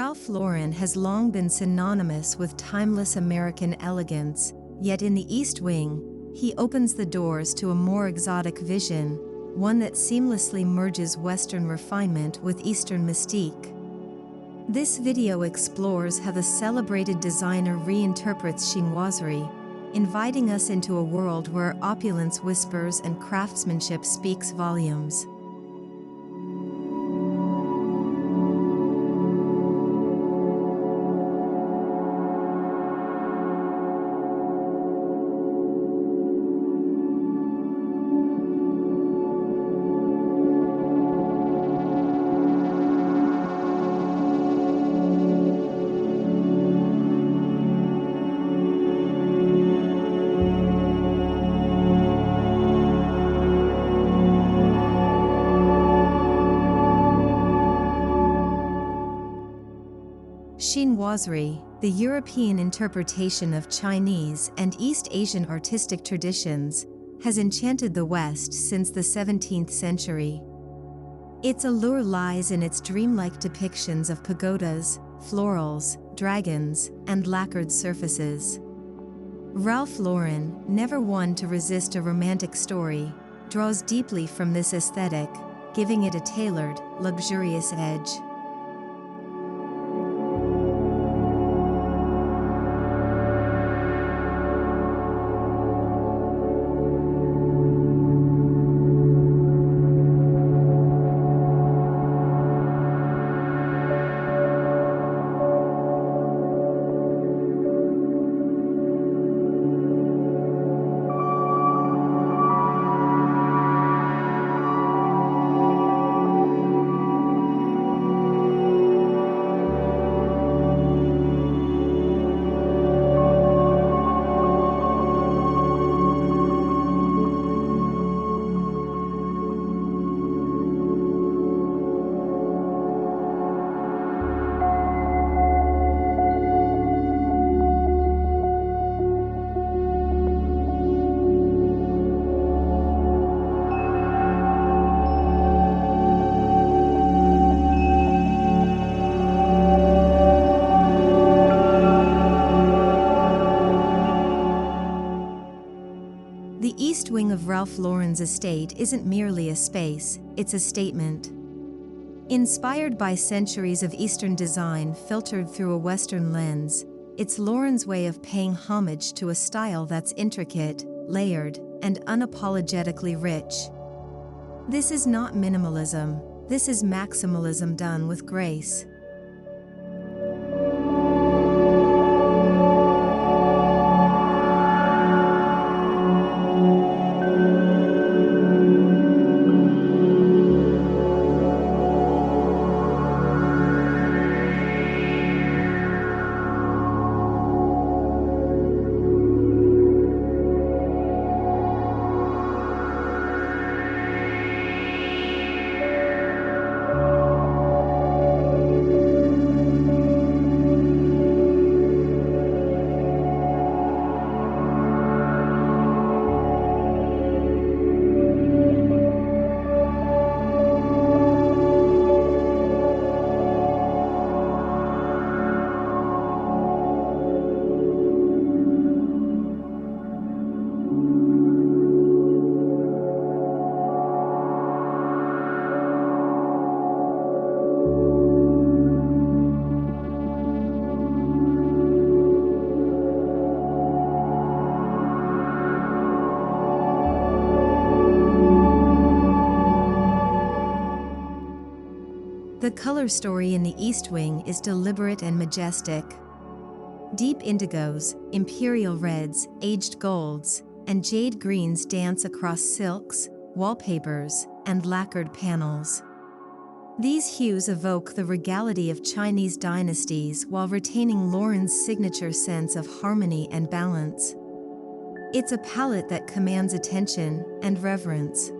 Ralph Lauren has long been synonymous with timeless American elegance, yet in the East Wing, he opens the doors to a more exotic vision, one that seamlessly merges Western refinement with Eastern mystique. This video explores how the celebrated designer reinterprets chinoiserie, inviting us into a world where opulence whispers and craftsmanship speaks volumes. Chinoiserie, the European interpretation of Chinese and East Asian artistic traditions, has enchanted the West since the 17th century. Its allure lies in its dreamlike depictions of pagodas, florals, dragons, and lacquered surfaces. Ralph Lauren, never one to resist a romantic story, draws deeply from this aesthetic, giving it a tailored, luxurious edge. The East Wing of Ralph Lauren's estate isn't merely a space, it's a statement. Inspired by centuries of Eastern design filtered through a Western lens, it's Lauren's way of paying homage to a style that's intricate, layered, and unapologetically rich. This is not minimalism, this is maximalism done with grace. The color story in the East Wing is deliberate and majestic. Deep indigos, imperial reds, aged golds, and jade greens dance across silks, wallpapers, and lacquered panels. These hues evoke the regality of Chinese dynasties while retaining Lauren's signature sense of harmony and balance. It's a palette that commands attention and reverence.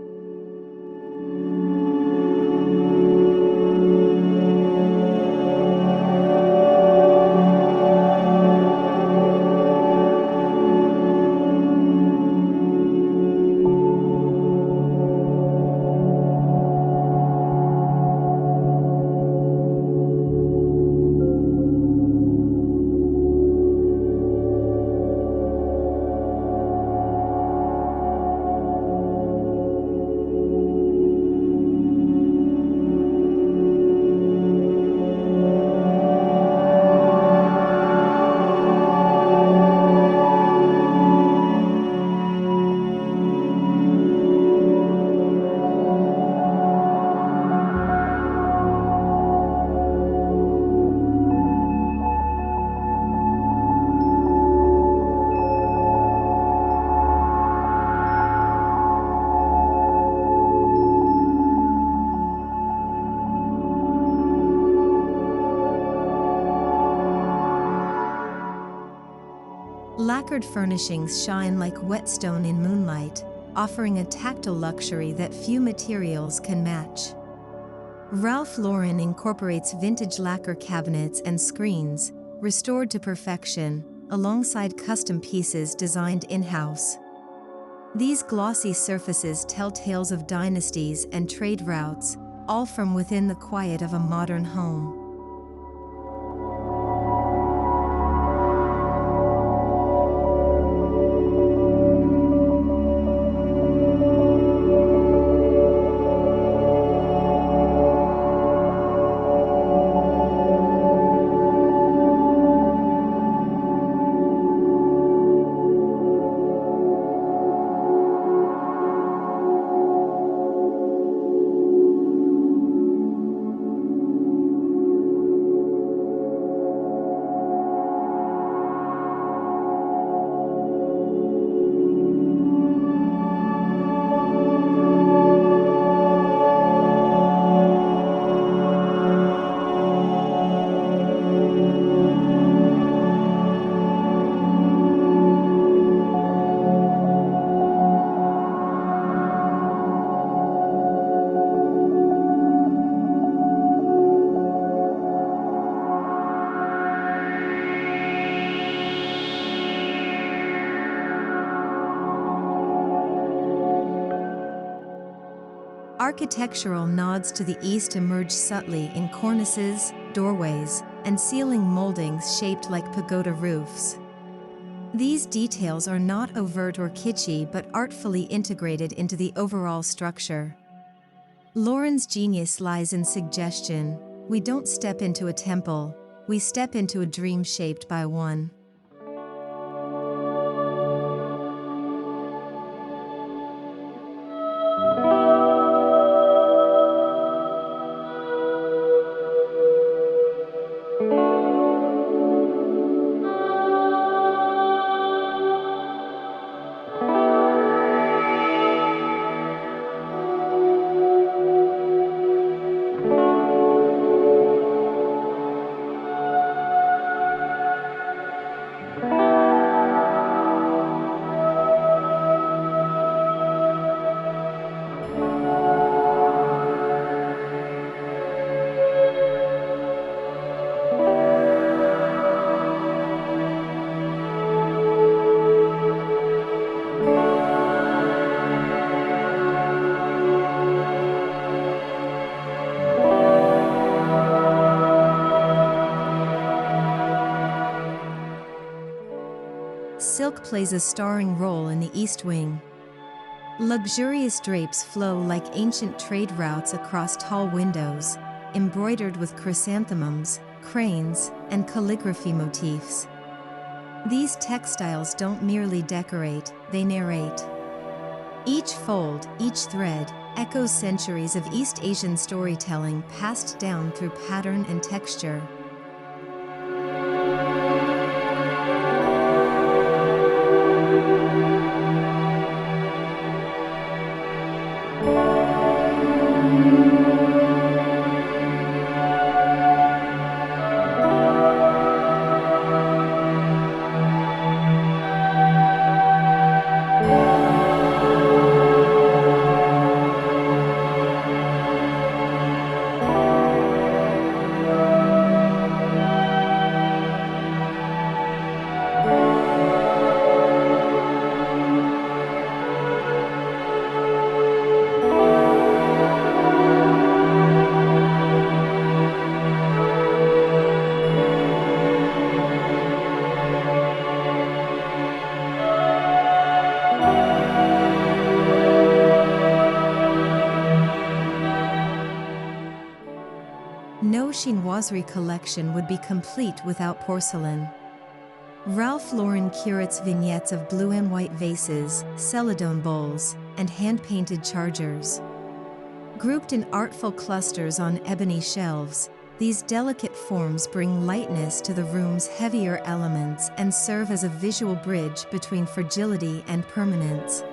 lacquered furnishings shine like whetstone in moonlight, offering a tactile luxury that few materials can match. Ralph Lauren incorporates vintage lacquer cabinets and screens, restored to perfection, alongside custom pieces designed in-house. These glossy surfaces tell tales of dynasties and trade routes, all from within the quiet of a modern home. Architectural nods to the east emerge subtly in cornices, doorways, and ceiling moldings shaped like pagoda roofs. These details are not overt or kitschy but artfully integrated into the overall structure. Lauren's genius lies in suggestion. We don't step into a temple, we step into a dream shaped by one. Silk plays a starring role in the East Wing. Luxurious drapes flow like ancient trade routes across tall windows, embroidered with chrysanthemums, cranes, and calligraphy motifs. These textiles don't merely decorate, they narrate. Each fold, each thread, echoes centuries of East Asian storytelling passed down through pattern and texture. No Chinoiserie collection would be complete without porcelain. Ralph Lauren curates vignettes of blue and white vases, celadone bowls, and hand-painted chargers. Grouped in artful clusters on ebony shelves, these delicate forms bring lightness to the room's heavier elements and serve as a visual bridge between fragility and permanence.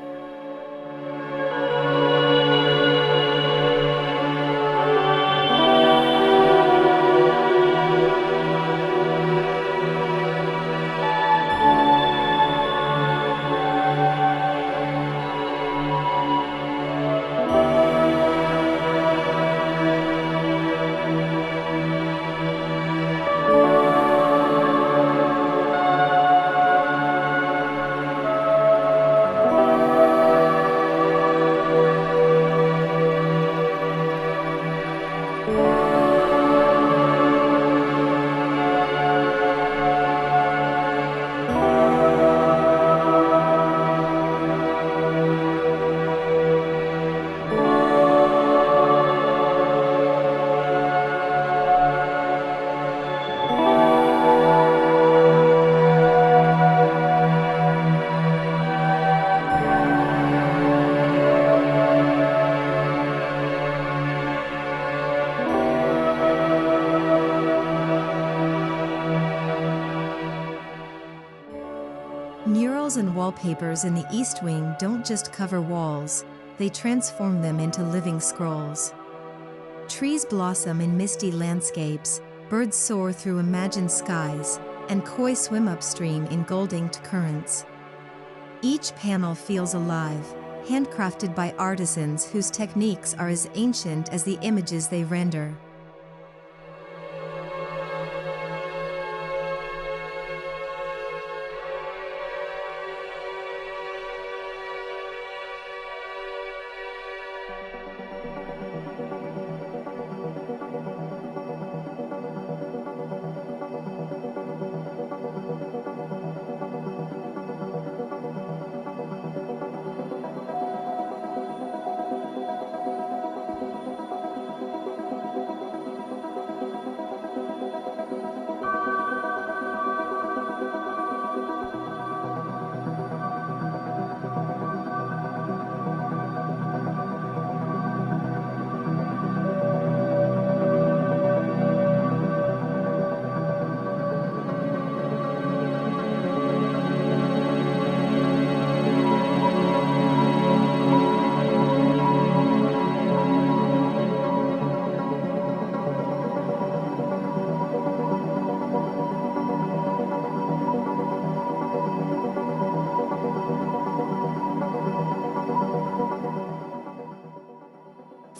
wallpapers in the East Wing don't just cover walls, they transform them into living scrolls. Trees blossom in misty landscapes, birds soar through imagined skies, and koi swim upstream in gold-inked currents. Each panel feels alive, handcrafted by artisans whose techniques are as ancient as the images they render.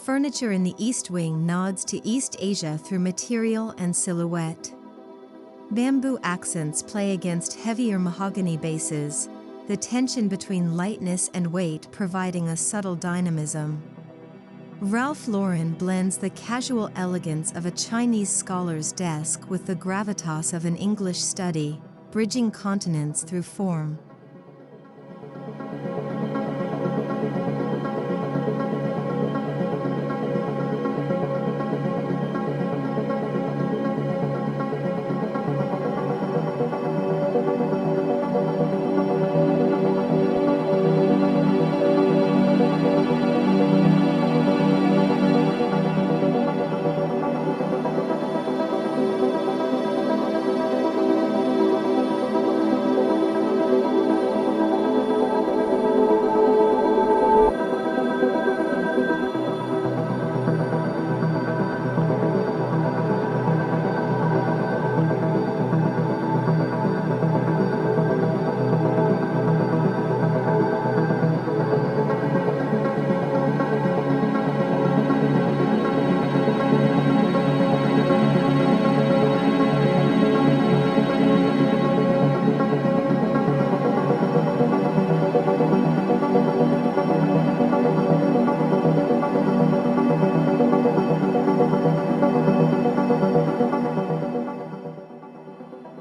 Furniture in the East Wing nods to East Asia through material and silhouette. Bamboo accents play against heavier mahogany bases, the tension between lightness and weight providing a subtle dynamism. Ralph Lauren blends the casual elegance of a Chinese scholar's desk with the gravitas of an English study, bridging continents through form.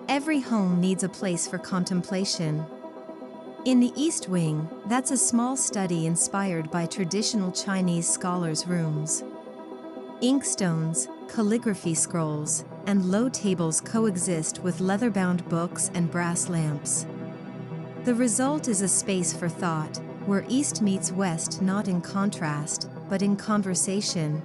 Every home needs a place for contemplation. In the East Wing, that's a small study inspired by traditional Chinese scholars' rooms. Inkstones, calligraphy scrolls, and low tables coexist with leather-bound books and brass lamps. The result is a space for thought, where East meets West not in contrast, but in conversation.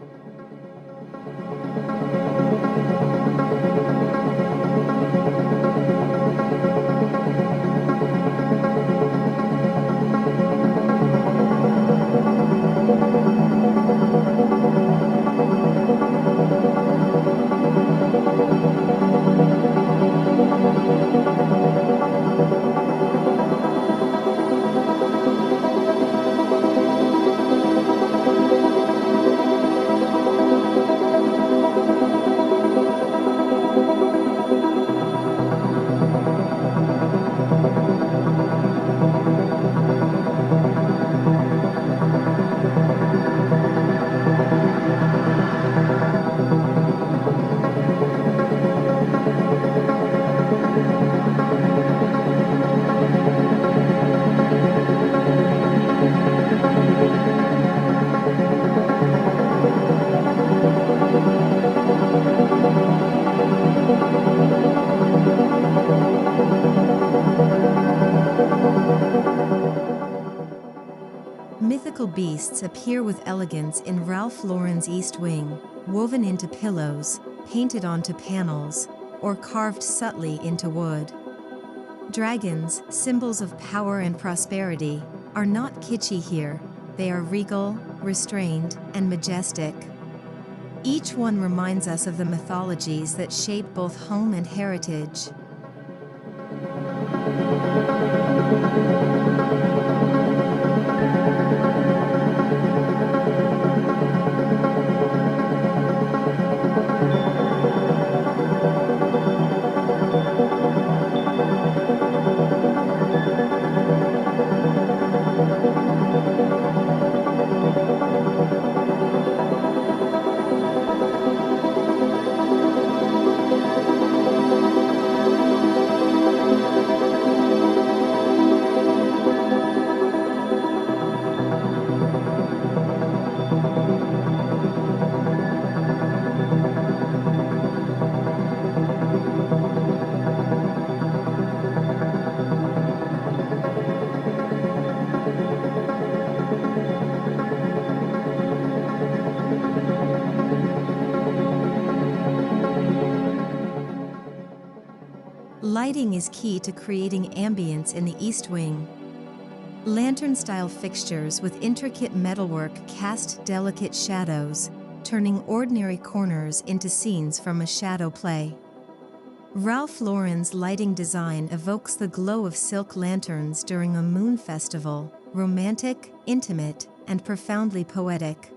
Mythical beasts appear with elegance in Ralph Lauren's East Wing, woven into pillows, painted onto panels, or carved subtly into wood. Dragons, symbols of power and prosperity, are not kitschy here, they are regal, restrained, and majestic. Each one reminds us of the mythologies that shape both home and heritage. Lighting is key to creating ambience in the East Wing. Lantern-style fixtures with intricate metalwork cast delicate shadows, turning ordinary corners into scenes from a shadow play. Ralph Lauren's lighting design evokes the glow of silk lanterns during a moon festival, romantic, intimate, and profoundly poetic.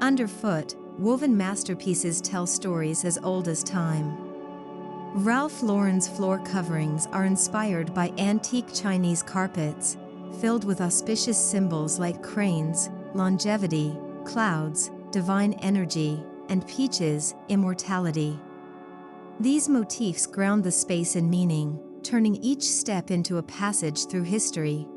Underfoot, woven masterpieces tell stories as old as time. Ralph Lauren's floor coverings are inspired by antique Chinese carpets, filled with auspicious symbols like cranes, longevity, clouds, divine energy, and peaches, immortality. These motifs ground the space in meaning, turning each step into a passage through history.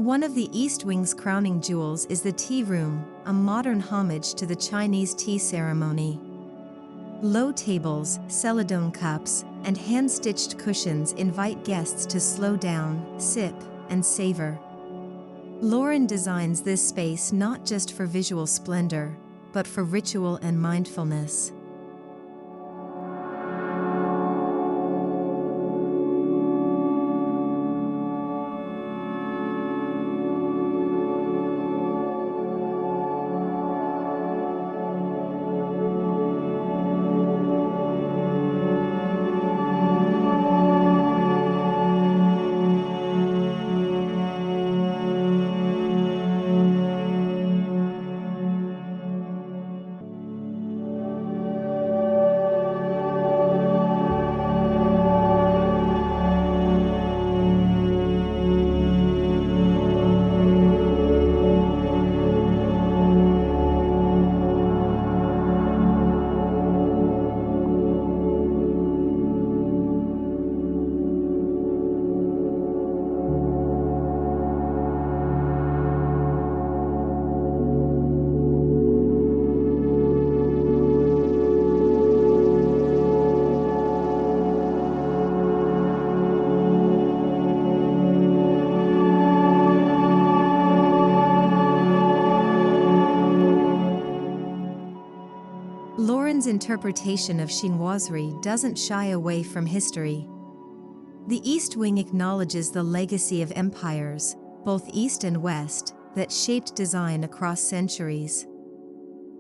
One of the East Wing's crowning jewels is the Tea Room, a modern homage to the Chinese tea ceremony. Low tables, celadone cups, and hand-stitched cushions invite guests to slow down, sip, and savor. Lauren designs this space not just for visual splendor, but for ritual and mindfulness. interpretation of chinoiserie doesn't shy away from history. The East Wing acknowledges the legacy of empires, both East and West, that shaped design across centuries.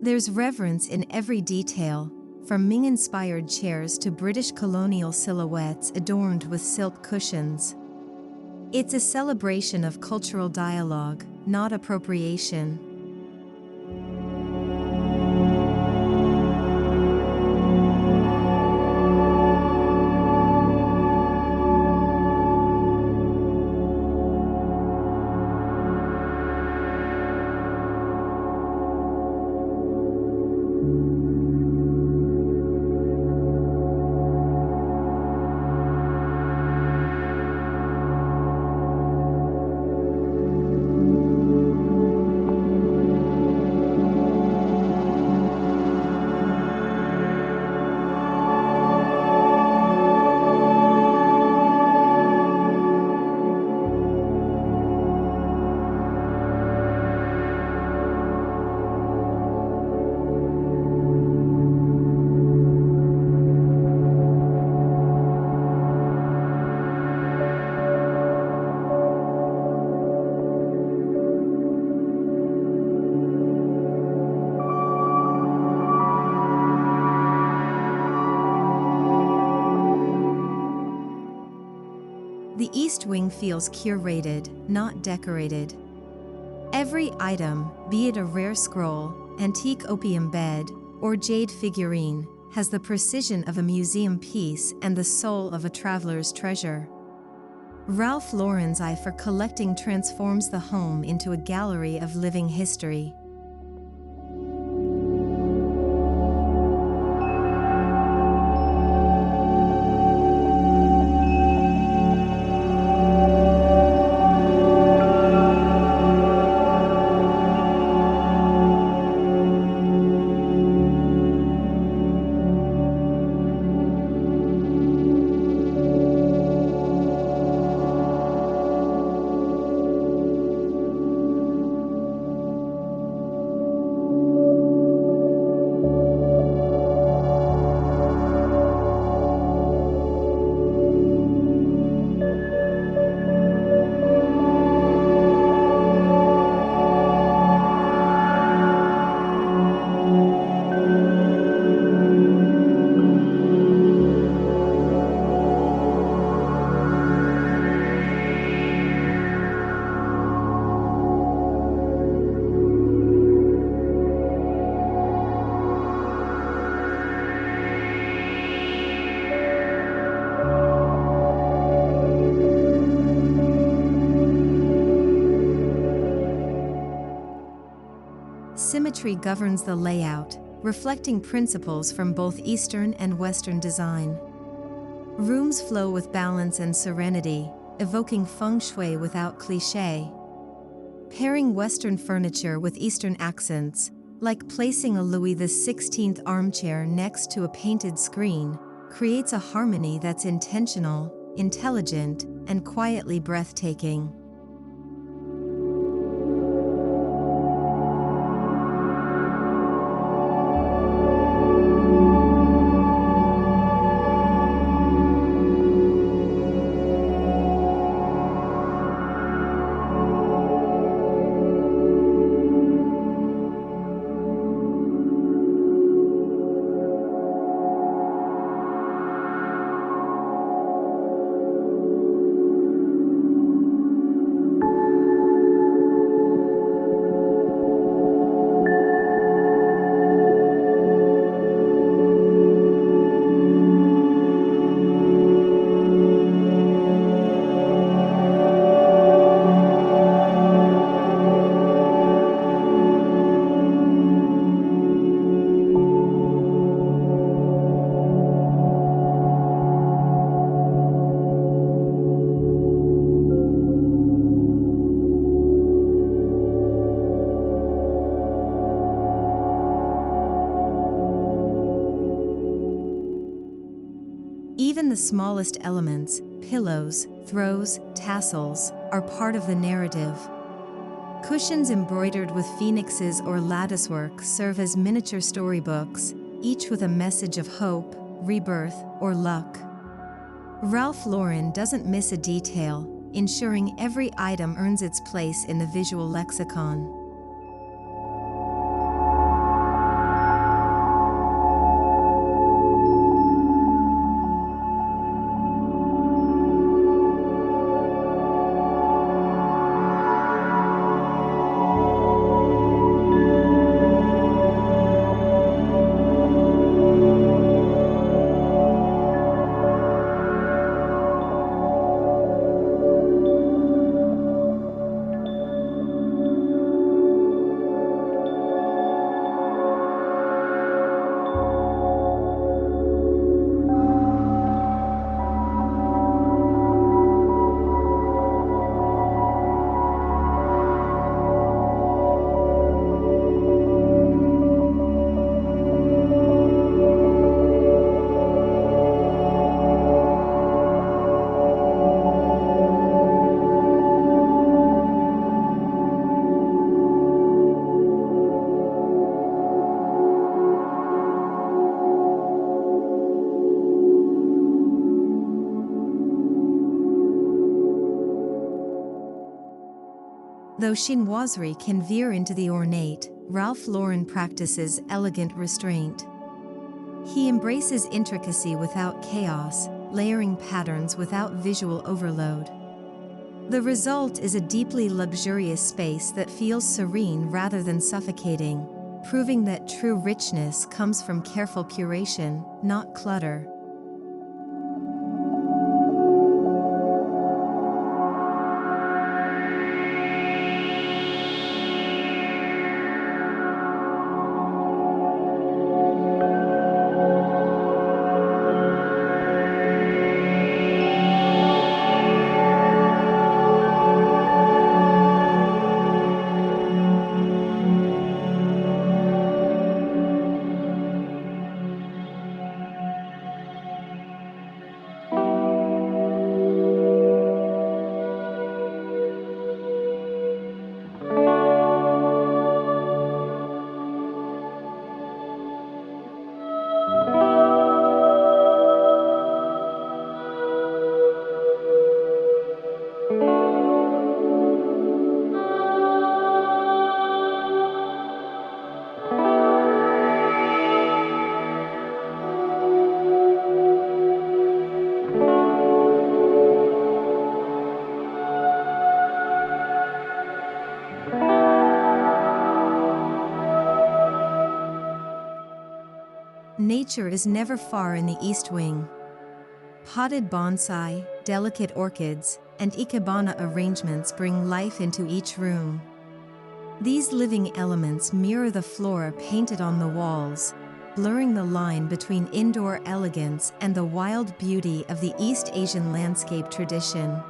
There's reverence in every detail, from Ming-inspired chairs to British colonial silhouettes adorned with silk cushions. It's a celebration of cultural dialogue, not appropriation. The East Wing feels curated, not decorated. Every item, be it a rare scroll, antique opium bed, or jade figurine, has the precision of a museum piece and the soul of a traveler's treasure. Ralph Lauren's eye for collecting transforms the home into a gallery of living history. Symmetry governs the layout, reflecting principles from both Eastern and Western design. Rooms flow with balance and serenity, evoking feng shui without cliché. Pairing Western furniture with Eastern accents, like placing a Louis XVI armchair next to a painted screen, creates a harmony that's intentional, intelligent, and quietly breathtaking. Even the smallest elements, pillows, throws, tassels, are part of the narrative. Cushions embroidered with phoenixes or latticework serve as miniature storybooks, each with a message of hope, rebirth, or luck. Ralph Lauren doesn't miss a detail, ensuring every item earns its place in the visual lexicon. Though chinoiserie can veer into the ornate, Ralph Lauren practices elegant restraint. He embraces intricacy without chaos, layering patterns without visual overload. The result is a deeply luxurious space that feels serene rather than suffocating, proving that true richness comes from careful curation, not clutter. Nature is never far in the East Wing. Potted bonsai, delicate orchids, and ikebana arrangements bring life into each room. These living elements mirror the flora painted on the walls, blurring the line between indoor elegance and the wild beauty of the East Asian landscape tradition.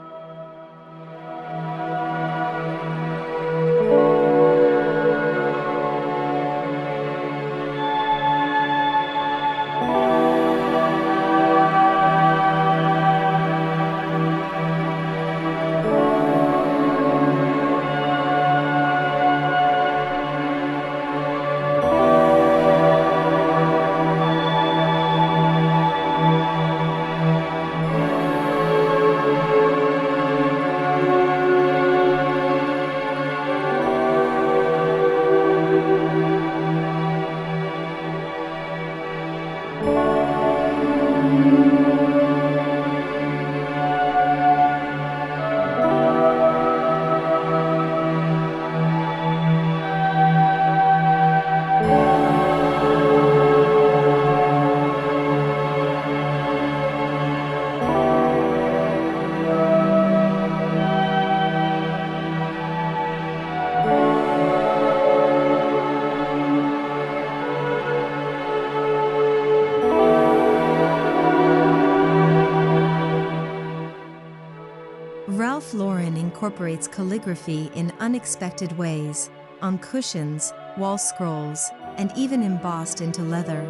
Ralph Lauren incorporates calligraphy in unexpected ways, on cushions, wall scrolls, and even embossed into leather.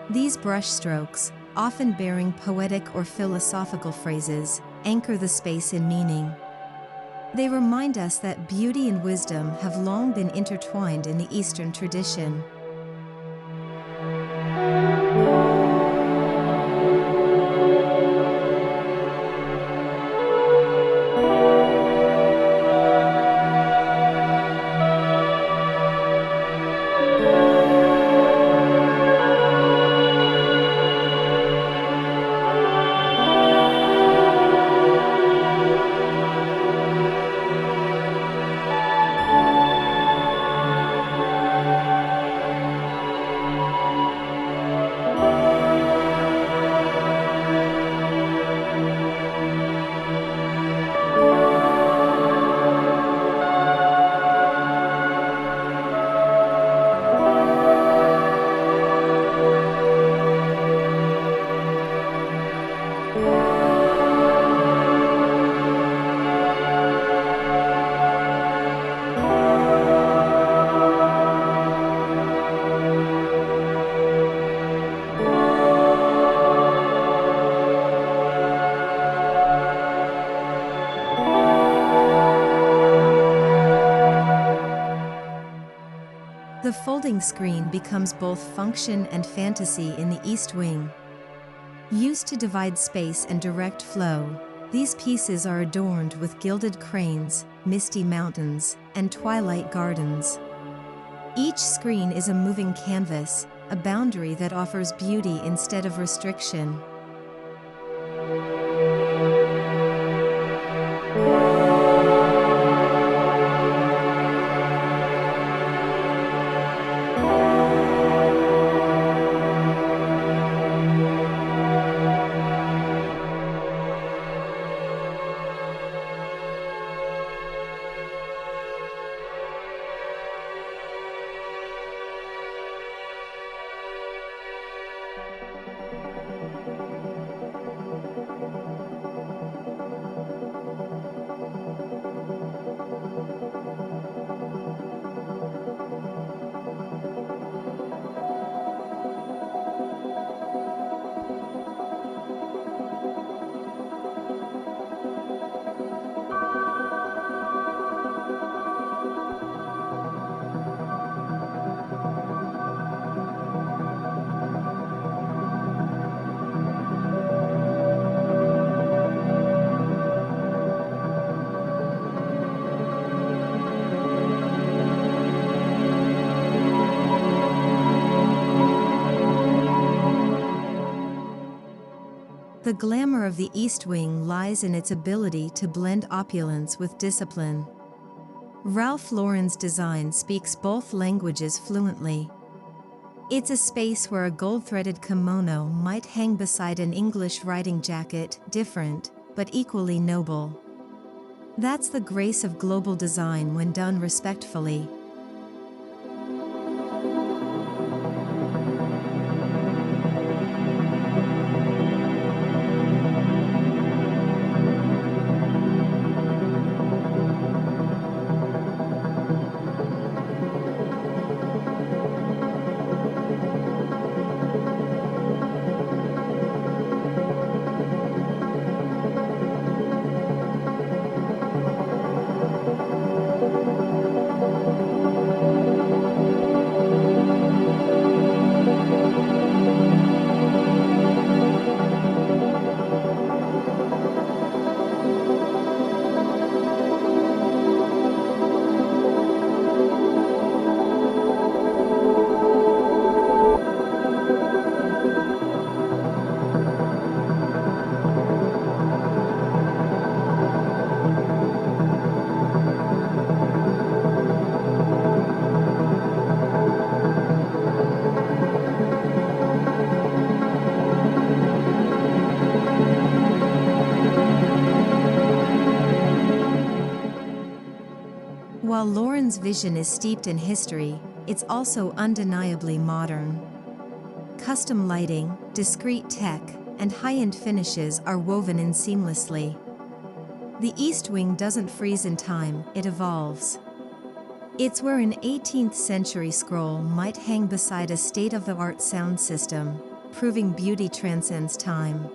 These brushstrokes, often bearing poetic or philosophical phrases, anchor the space in meaning. They remind us that beauty and wisdom have long been intertwined in the Eastern tradition. The folding screen becomes both function and fantasy in the East Wing. Used to divide space and direct flow, these pieces are adorned with gilded cranes, misty mountains, and twilight gardens. Each screen is a moving canvas, a boundary that offers beauty instead of restriction. The glamour of the East Wing lies in its ability to blend opulence with discipline. Ralph Lauren's design speaks both languages fluently. It's a space where a gold-threaded kimono might hang beside an English riding jacket, different, but equally noble. That's the grace of global design when done respectfully. While Lauren's vision is steeped in history, it's also undeniably modern. Custom lighting, discreet tech, and high-end finishes are woven in seamlessly. The East Wing doesn't freeze in time, it evolves. It's where an 18th century scroll might hang beside a state-of-the-art sound system, proving beauty transcends time.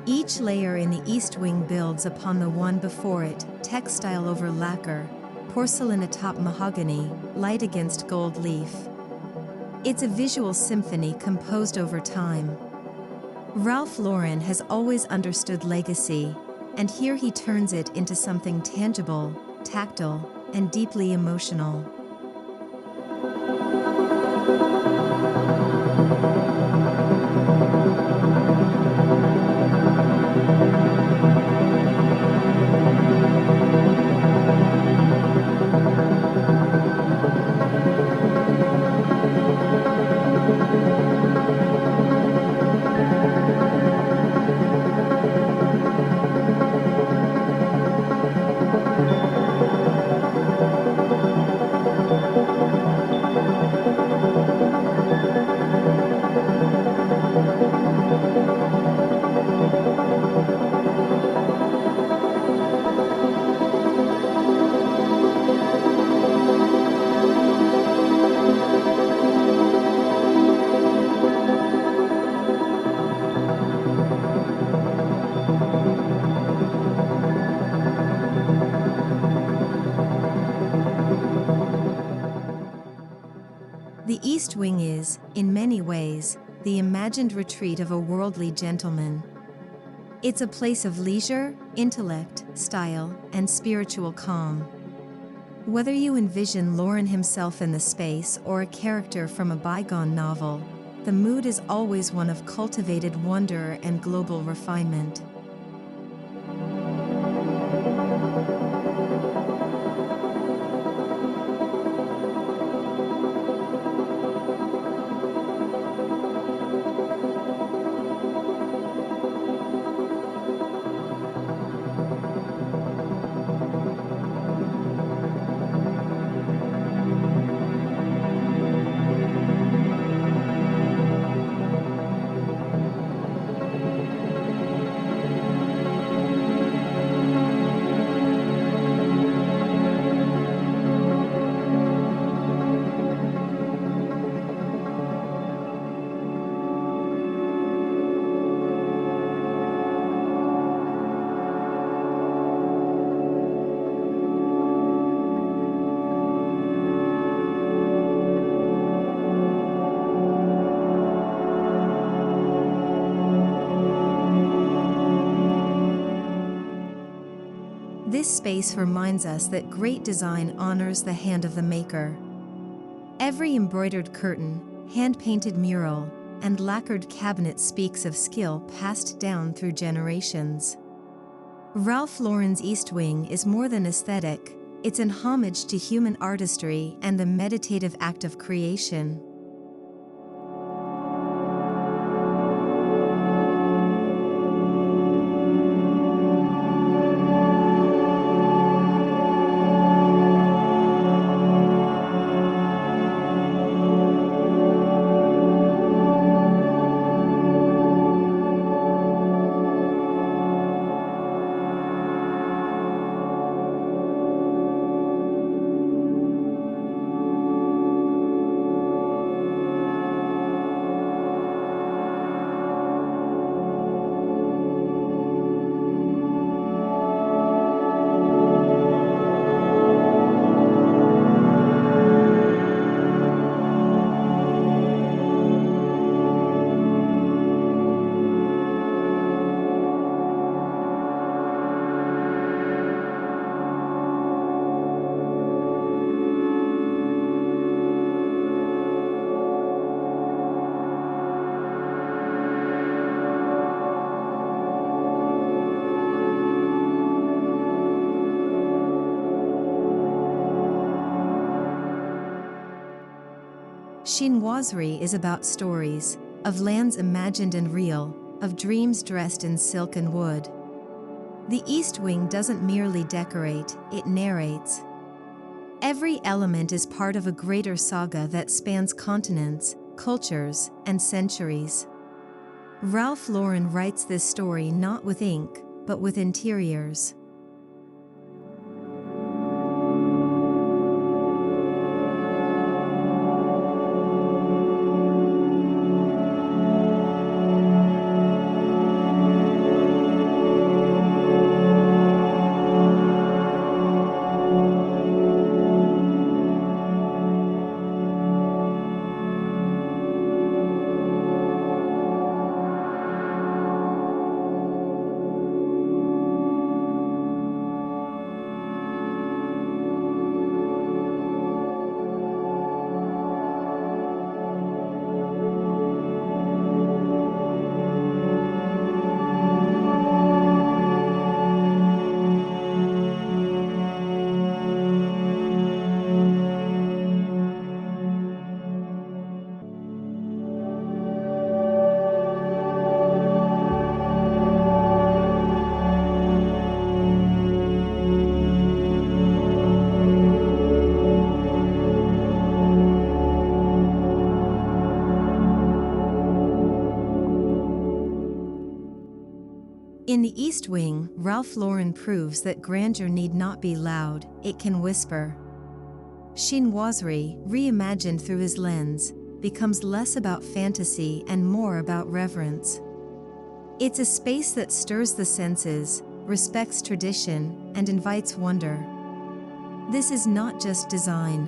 Each layer in the East Wing builds upon the one before it, textile over lacquer, porcelain atop mahogany, light against gold leaf. It's a visual symphony composed over time. Ralph Lauren has always understood legacy, and here he turns it into something tangible, tactile, and deeply emotional. The East Wing is, in many ways, the imagined retreat of a worldly gentleman. It's a place of leisure, intellect, style, and spiritual calm. Whether you envision Lauren himself in the space or a character from a bygone novel, the mood is always one of cultivated wonder and global refinement. This space reminds us that great design honors the hand of the maker. Every embroidered curtain, hand-painted mural, and lacquered cabinet speaks of skill passed down through generations. Ralph Lauren's East Wing is more than aesthetic, it's an homage to human artistry and the meditative act of creation. Chinoiserie is about stories, of lands imagined and real, of dreams dressed in silk and wood. The East Wing doesn't merely decorate, it narrates. Every element is part of a greater saga that spans continents, cultures, and centuries. Ralph Lauren writes this story not with ink, but with interiors. In the East Wing, Ralph Lauren proves that grandeur need not be loud, it can whisper. Chinoiserie, reimagined through his lens, becomes less about fantasy and more about reverence. It's a space that stirs the senses, respects tradition, and invites wonder. This is not just design.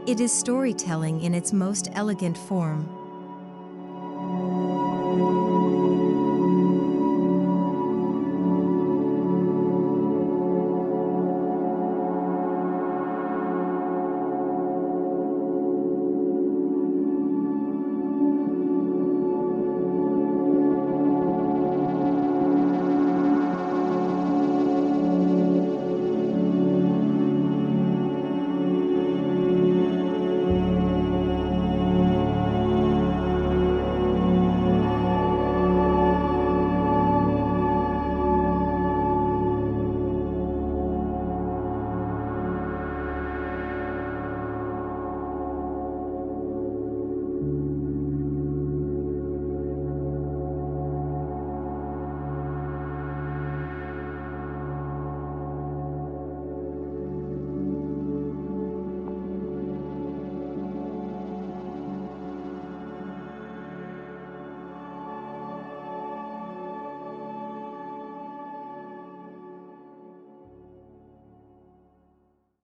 It is storytelling in its most elegant form.